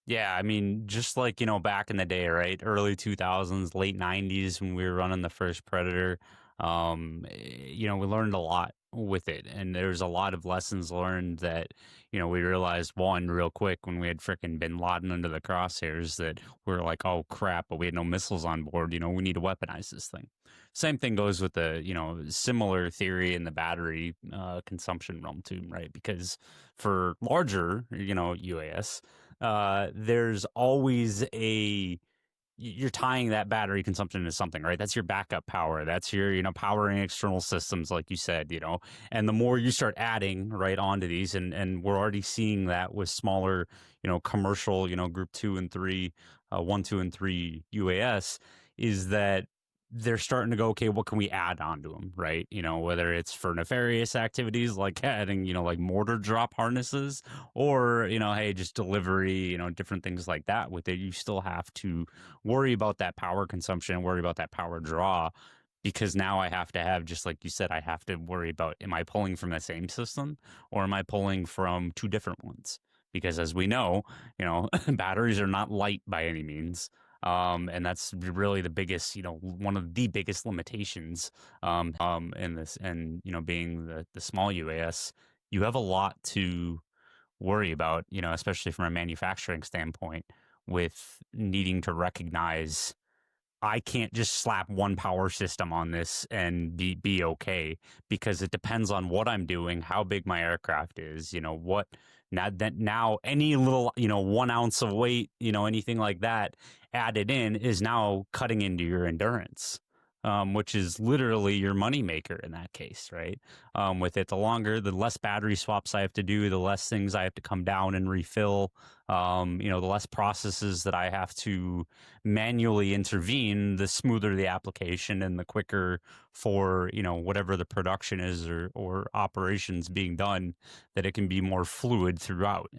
Yeah, I mean, just like, back in the day, right? Early 2000s, late 90s when we were running the first Predator, we learned a lot with it. And there's a lot of lessons learned that, we realized one real quick when we had frickin' Bin Laden under the crosshairs that we are like, oh crap, but we had no missiles on board. We need to weaponize this thing. Same thing goes with the, similar theory in the battery consumption realm too, right? Because for larger, UAS, there's always you're tying that battery consumption to something, right? That's your backup power. That's your, powering external systems, like you said, and the more you start adding right onto these, and we're already seeing that with smaller, commercial, group 2 and 3, 1, 2, and 3 UAS, is that they're starting to go, okay, what can we add onto them, right? Whether it's for nefarious activities like adding, like mortar drop harnesses, or, hey, just delivery, different things like that. With it, you still have to worry about that power consumption, worry about that power draw, because now I have to have, just like you said, I have to worry about, am I pulling from the same system or am I pulling from two different ones? Because as we know, batteries are not light by any means. And that's really the biggest, one of the biggest limitations in this, and being the small UAS, you have a lot to worry about, especially from a manufacturing standpoint, with needing to recognize I can't just slap one power system on this and be okay, because it depends on what I'm doing, how big my aircraft is, what now any little, 1 ounce of weight, anything like that added in is now cutting into your endurance. Which is literally your moneymaker in that case, right? With it, the longer, the less battery swaps I have to do, the less things I have to come down and refill, the less processes that I have to manually intervene, the smoother the application and the quicker for, whatever the production is, or operations being done, that it can be more fluid throughout.